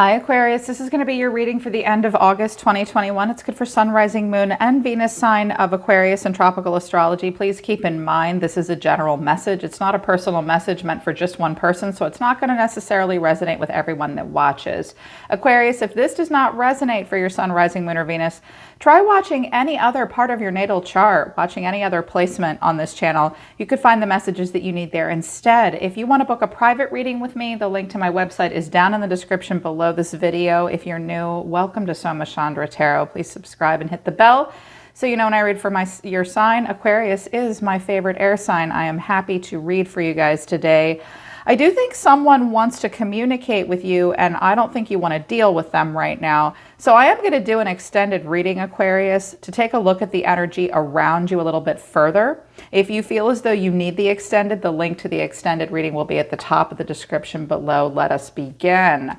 Hi Aquarius, this is going to be your reading for the end of August 2021. It's good for Sun, Rising, Moon, and Venus sign of Aquarius in tropical astrology. Please keep in mind this is a general message. It's not a personal message meant for just one person, so it's not going to necessarily resonate with everyone that watches. Aquarius, if this does not resonate for your Sun, Rising, Moon, or Venus, try watching any other part of your natal chart, watching any other placement on this channel. You could find the messages that you need there instead. If you want to book a private reading with me, the link to my website is down in the description below this video. If you're new, welcome to Soma Chandra Tarot. Please subscribe and hit the bell so you know when I read for your sign. Aquarius is my favorite air sign. I am happy to read for you guys today. I do think someone wants to communicate with you, and I don't think you want to deal with them right now. So I am going to do an extended reading, Aquarius, to take a look at the energy around you a little bit further. If you feel as though you need the link to the extended reading will be at the top of the description below. Let us begin.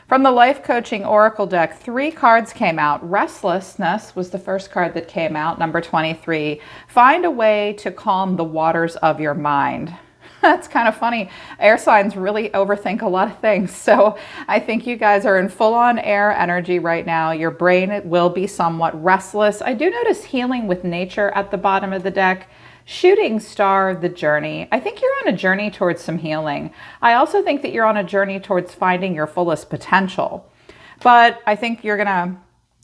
From the Life Coaching Oracle deck, 3 cards came out. Restlessness was the first card that came out, number 23. Find a way to calm the waters of your mind. That's kind of funny. Air signs really overthink a lot of things. So I think you guys are in full-on air energy right now. Your brain will be somewhat restless. I do notice healing with nature at the bottom of the deck. Shooting star, the journey. I think you're on a journey towards some healing. I also think that you're on a journey towards finding your fullest potential. But I think you're going to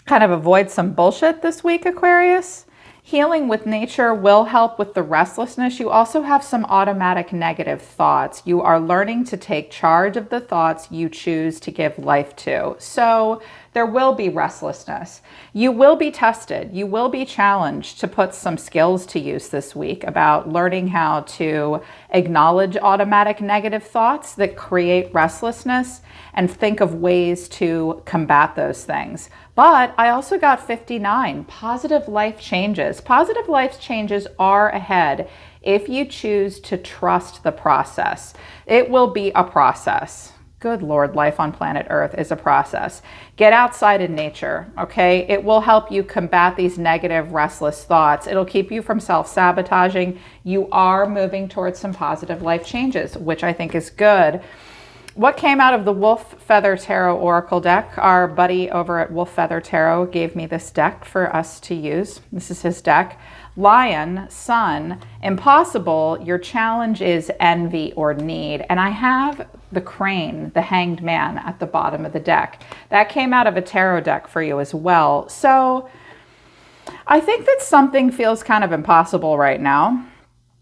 kind of avoid some bullshit this week, Aquarius. Healing with nature will help with the restlessness. You also have some automatic negative thoughts. You are learning to take charge of the thoughts you choose to give life to. So there will be restlessness. You will be tested. You will be challenged to put some skills to use this week about learning how to acknowledge automatic negative thoughts that create restlessness and think of ways to combat those things. But I also got 59, positive life changes. Positive life changes are ahead if you choose to trust the process. It will be a process. Good Lord, life on planet Earth is a process. Get outside in nature, okay? It will help you combat these negative, restless thoughts. It'll keep you from self-sabotaging. You are moving towards some positive life changes, which I think is good. What came out of the Wolf Feather Tarot Oracle deck? Our buddy over at Wolf Feather Tarot gave me this deck for us to use. This is his deck. Lion, Sun, Impossible, your challenge is envy or need. And I have the Crane, the Hanged Man, at the bottom of the deck. That came out of a tarot deck for you as well. So I think that something feels kind of impossible right now.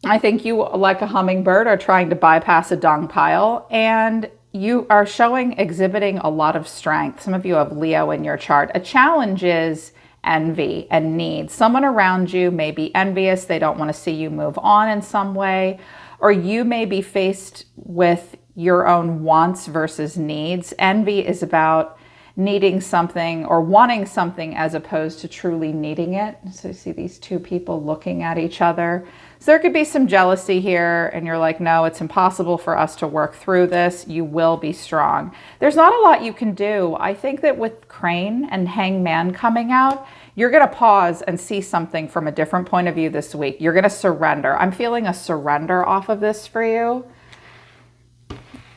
I think you, like a hummingbird, are trying to bypass a dung pile, and you are exhibiting a lot of strength. Some of you have Leo in your chart. A challenge is envy and need. Someone around you may be envious. They don't want to see you move on in some way, or you may be faced with your own wants versus needs. Envy is about needing something or wanting something as opposed to truly needing it. So you see these two people looking at each other. So there could be some jealousy here, and you're like, no, it's impossible for us to work through this. You will be strong. There's not a lot you can do. I think that with Crane and Hangman coming out, you're going to pause and see something from a different point of view this week. You're going to surrender. I'm feeling a surrender off of this for you.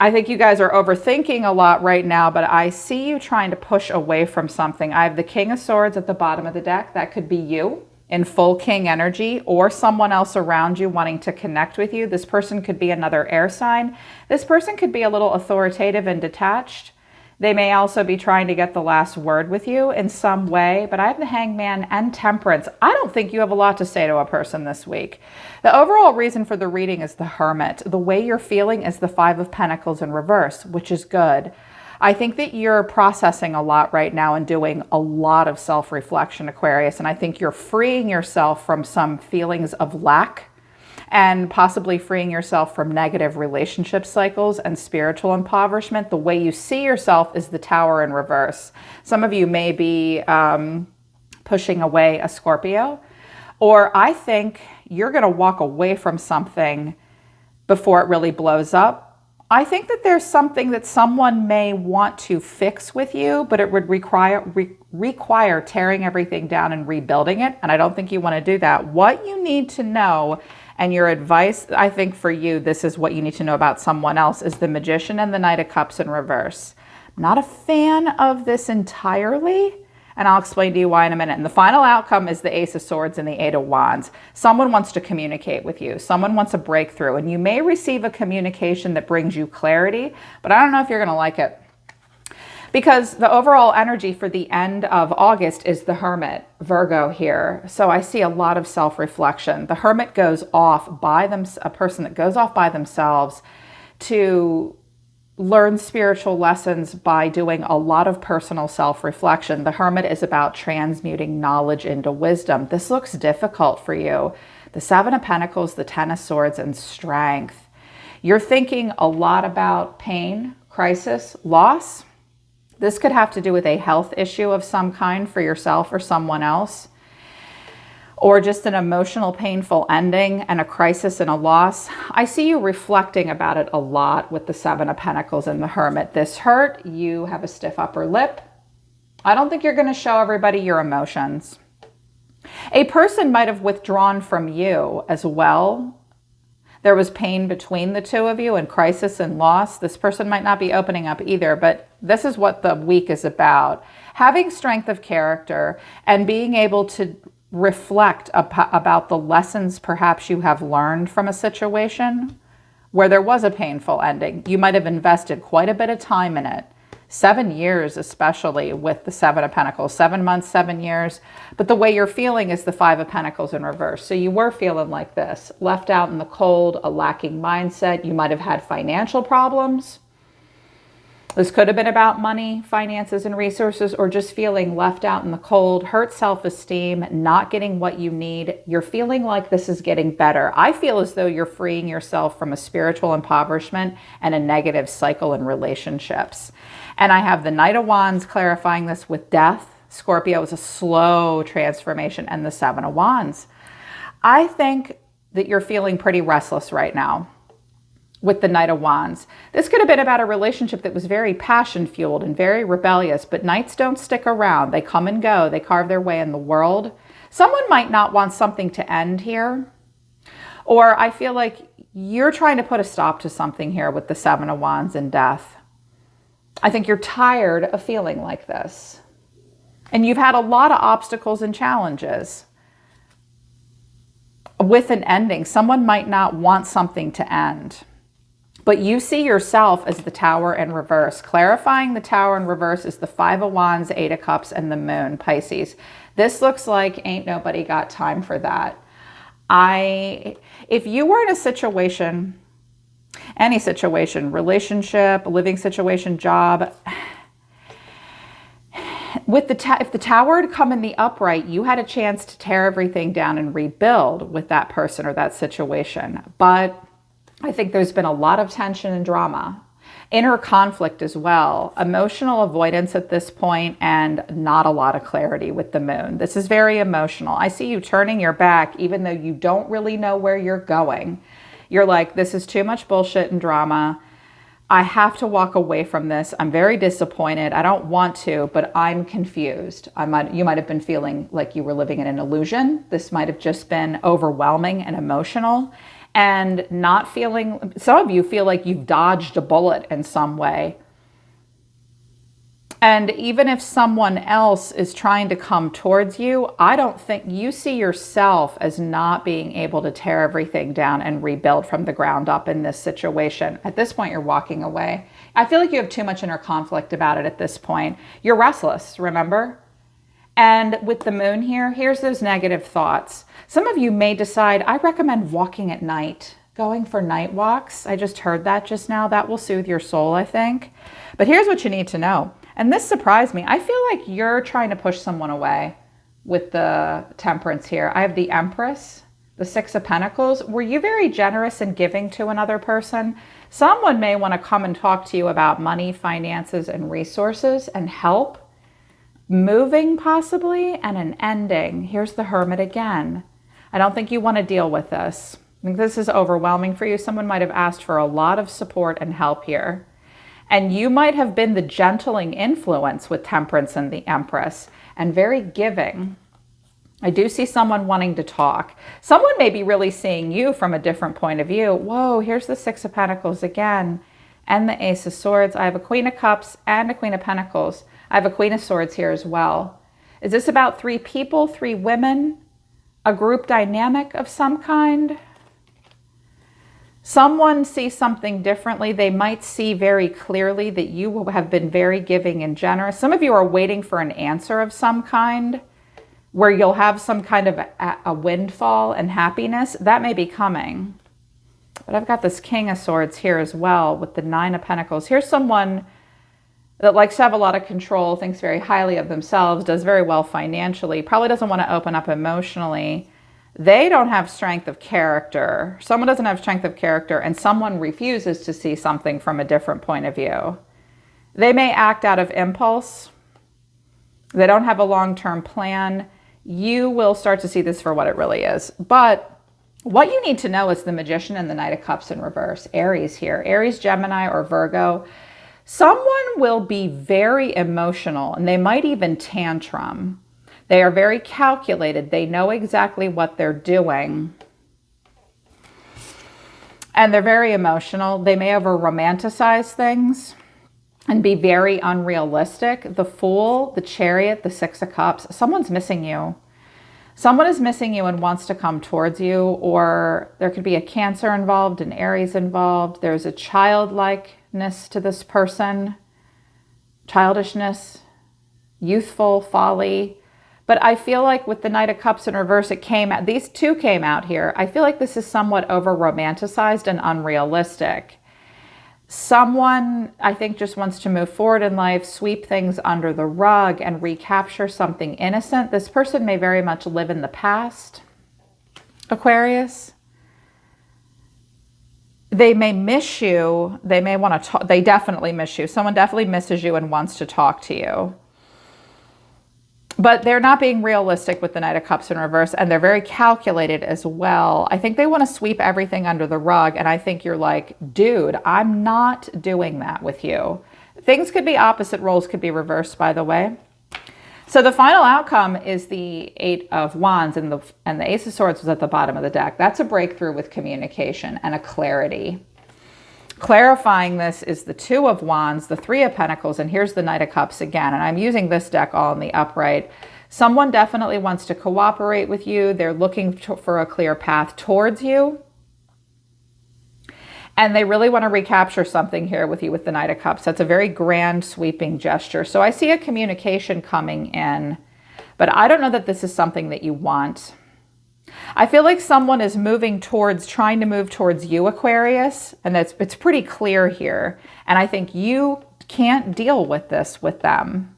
I think you guys are overthinking a lot right now, but I see you trying to push away from something. I have the King of Swords at the bottom of the deck. That could be you in full king energy, or someone else around you wanting to connect with you. This person could be another air sign. This person could be a little authoritative and detached. They may also be trying to get the last word with you in some way, but I have the Hangman and Temperance. I don't think you have a lot to say to a person this week. The overall reason for the reading is the Hermit. The way you're feeling is the 5 of Pentacles in reverse, which is good. I think that you're processing a lot right now and doing a lot of self-reflection, Aquarius, and I think you're freeing yourself from some feelings of lack and possibly freeing yourself from negative relationship cycles and spiritual impoverishment. The way you see yourself is the Tower in reverse. Some of you may be pushing away a Scorpio, or I think you're going to walk away from something before it really blows up. I think that there's something that someone may want to fix with you, but it would require tearing everything down and rebuilding it. And I don't think you want to do that. What you need to know, and your advice, I think for you, this is what you need to know about someone else, is the Magician and the Knight of Cups in reverse. Not a fan of this entirely, and I'll explain to you why in a minute. And the final outcome is the Ace of Swords and the Eight of Wands. Someone wants to communicate with you. Someone wants a breakthrough, and you may receive a communication that brings you clarity, but I don't know if you're going to like it. Because the overall energy for the end of August is the Hermit, Virgo here. So I see a lot of self-reflection. The Hermit goes off by a person that goes off by themselves to learn spiritual lessons by doing a lot of personal self-reflection. The Hermit is about transmuting knowledge into wisdom. This looks difficult for you. The Seven of Pentacles, the Ten of Swords, and strength. You're thinking a lot about pain, crisis, loss. This could have to do with a health issue of some kind for yourself or someone else, or just an emotional, painful ending and a crisis and a loss. I see you reflecting about it a lot with the Seven of Pentacles and the Hermit. This hurt, you have a stiff upper lip. I don't think you're going to show everybody your emotions. A person might have withdrawn from you as well. There was pain between the two of you and crisis and loss. This person might not be opening up either, but this is what the week is about. Having strength of character and being able to reflect about the lessons perhaps you have learned from a situation where there was a painful ending. You might have invested quite a bit of time in it. 7 years, especially with the Seven of Pentacles, 7 months, 7 years. But the way you're feeling is the Five of Pentacles in reverse. So you were feeling like this, left out in the cold, a lacking mindset. You might have had financial problems. This could have been about money, finances, and resources, or just feeling left out in the cold, hurt self-esteem, not getting what you need. You're feeling like this is getting better. I feel as though you're freeing yourself from a spiritual impoverishment and a negative cycle in relationships. And I have the Knight of Wands clarifying this with death. Scorpio is a slow transformation, and the Seven of Wands. I think that you're feeling pretty restless right now with the Knight of Wands. This could have been about a relationship that was very passion-fueled and very rebellious, but Knights don't stick around. They come and go. They carve their way in the world. Someone might not want something to end here, or I feel like you're trying to put a stop to something here with the Seven of Wands and death. I think you're tired of feeling like this, and you've had a lot of obstacles and challenges. With an ending, someone might not want something to end. But you see yourself as the Tower in reverse. Clarifying the Tower in reverse is the Five of Wands, Eight of Cups, and the Moon, Pisces. This looks like ain't nobody got time for that. If you were in a situation, any situation, relationship, living situation, job, if the Tower had come in the upright, you had a chance to tear everything down and rebuild with that person or that situation. But I think there's been a lot of tension and drama, inner conflict as well, emotional avoidance at this point, and not a lot of clarity with the Moon. This is very emotional. I see you turning your back even though you don't really know where you're going. You're like, this is too much bullshit and drama. I have to walk away from this. I'm very disappointed. I don't want to, but I'm confused. You might have been feeling like you were living in an illusion. This might have just been overwhelming and emotional. And not feeling, some of you feel like you've dodged a bullet in some way. And even if someone else is trying to come towards you, I don't think you see yourself as not being able to tear everything down and rebuild from the ground up in this situation. At this point, you're walking away. I feel like you have too much inner conflict about it at this point. You're restless, remember? And with the Moon here, here's those negative thoughts. Some of you may decide, I recommend walking at night, going for night walks. I just heard that just now. That will soothe your soul, I think. But here's what you need to know. And this surprised me. I feel like you're trying to push someone away with the Temperance here. I have the Empress, the Six of Pentacles. Were you very generous in giving to another person? Someone may want to come and talk to you about money, finances, and resources and help. Moving possibly, and an ending. Here's the Hermit again. I don't think you want to deal with this. I think this is overwhelming for you. Someone might have asked for a lot of support and help here. And you might have been the gentling influence with Temperance and the Empress, and very giving. I do see someone wanting to talk. Someone may be really seeing you from a different point of view. Whoa, here's the Six of Pentacles again. and the Ace of Swords. I have a Queen of Cups and a Queen of Pentacles. I have a Queen of Swords here as well. Is this about 3 people, 3 women, a group dynamic of some kind? Someone sees something differently. They might see very clearly that you have been very giving and generous. Some of you are waiting for an answer of some kind where you'll have some kind of a windfall and happiness. That may be coming. But I've got this King of Swords here as well with the 9 of Pentacles. Here's someone that likes to have a lot of control, thinks very highly of themselves, does very well financially, probably doesn't want to open up emotionally. They don't have strength of character. Someone doesn't have strength of character, and someone refuses to see something from a different point of view. They may act out of impulse. They don't have a long-term plan. You will start to see this for what it really is. But what you need to know is the Magician and the Knight of Cups in reverse. Aries here. Aries, Gemini, or Virgo. Someone will be very emotional, and they might even tantrum. They are very calculated. They know exactly what they're doing. And they're very emotional. They may over-romanticize things and be very unrealistic. The Fool, the Chariot, the 6 of Cups. Someone's missing you. Someone is missing you and wants to come towards you, or there could be a Cancer involved, an Aries involved. There's a childlikeness to this person, childishness, youthful folly. But I feel like with the Knight of Cups in reverse, these 2 came out here. I feel like this is somewhat over-romanticized and unrealistic. Someone, I think, just wants to move forward in life, sweep things under the rug, and recapture something innocent. This person may very much live in the past, Aquarius. They may miss you. They may want to talk. They definitely miss you. Someone definitely misses you and wants to talk to you. But they're not being realistic with the Knight of Cups in reverse, and they're very calculated as well. I think they want to sweep everything under the rug, and I think you're like, dude, I'm not doing that with you. Things could be opposite, roles could be reversed, by the way. So the final outcome is the 8 of Wands, and the Ace of Swords was at the bottom of the deck. That's a breakthrough with communication and a clarity. Clarifying this is the 2 of Wands, the 3 of Pentacles, and here's the Knight of Cups again. And I'm using this deck all in the upright. Someone definitely wants to cooperate with you. They're looking for a clear path towards you. And they really want to recapture something here with you with the Knight of Cups. That's a very grand, sweeping gesture. So I see a communication coming in, but I don't know that this is something that you want. I feel like someone is trying to move towards you, Aquarius, and it's pretty clear here. And I think you can't deal with this with them.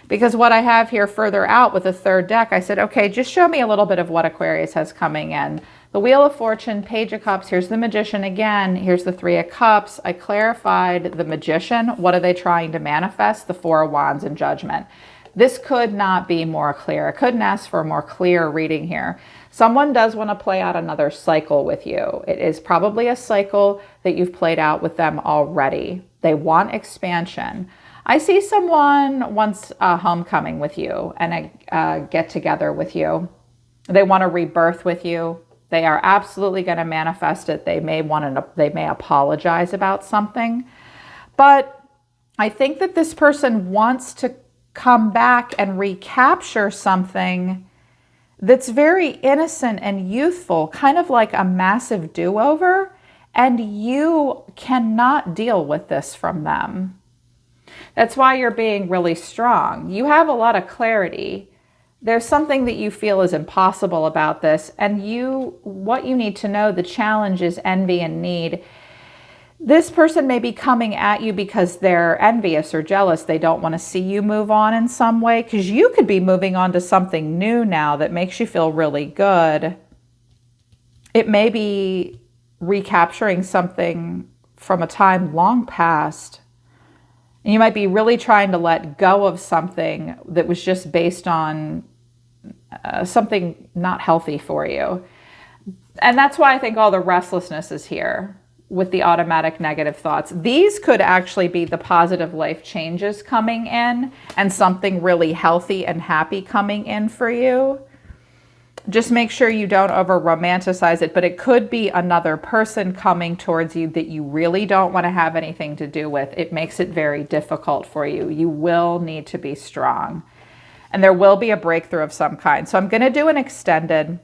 Because what I have here further out with the 3rd deck, I said, okay, just show me a little bit of what Aquarius has coming in. The Wheel of Fortune, Page of Cups, here's the Magician again, here's the 3 of Cups. I clarified the Magician. What are they trying to manifest? The 4 of Wands and Judgment. This could not be more clear. I couldn't ask for a more clear reading here. Someone does want to play out another cycle with you. It is probably a cycle that you've played out with them already. They want expansion. I see someone wants a homecoming with you and a get-together with you. They want a rebirth with you. They are absolutely going to manifest it. They may apologize about something. But I think that this person wants to come back and recapture something that's very innocent and youthful, kind of like a massive do-over, and you cannot deal with this from them. That's why you're being really strong. You have a lot of clarity. There's something that you feel is impossible about this, and what you need to know, the challenge is envy and need. This person may be coming at you because they're envious or jealous. They don't want to see you move on in some way, because you could be moving on to something new now that makes you feel really good. It may be recapturing something from a time long past. And you might be really trying to let go of something that was just based on something not healthy for you. And that's why I think all the restlessness is here with the automatic negative thoughts. These could actually be the positive life changes coming in and something really healthy and happy coming in for you. Just make sure you don't over romanticize it, but it could be another person coming towards you that you really don't want to have anything to do with. It makes it very difficult for you. You will need to be strong, and there will be a breakthrough of some kind. So I'm going to do an extended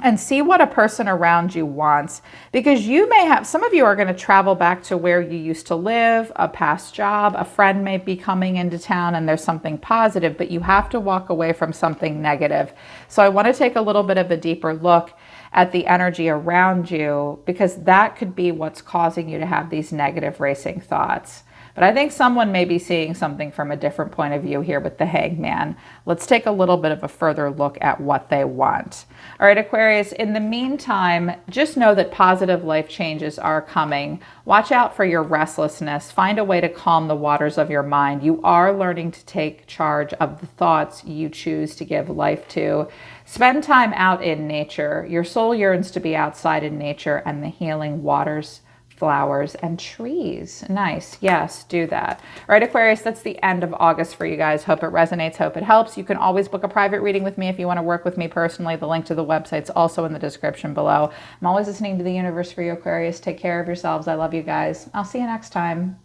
and see what a person around you wants, because you may have, some of you are going to travel back to where you used to live, a past job, a friend may be coming into town and there's something positive, but you have to walk away from something negative. So I want to take a little bit of a deeper look at the energy around you, because that could be what's causing you to have these negative racing thoughts. But I think someone may be seeing something from a different point of view here with the Hangman. Let's take a little bit of a further look at what they want. All right, Aquarius, in the meantime, just know that positive life changes are coming. Watch out for your restlessness. Find a way to calm the waters of your mind. You are learning to take charge of the thoughts you choose to give life to. Spend time out in nature. Your soul yearns to be outside in nature and the healing waters, flowers, and trees. Nice. Yes, do that. All right, Aquarius, that's the end of August for you guys. Hope it resonates. Hope it helps. You can always book a private reading with me if you want to work with me personally. The link to the website's also in the description below. I'm always listening to the universe for you, Aquarius. Take care of yourselves. I love you guys. I'll see you next time.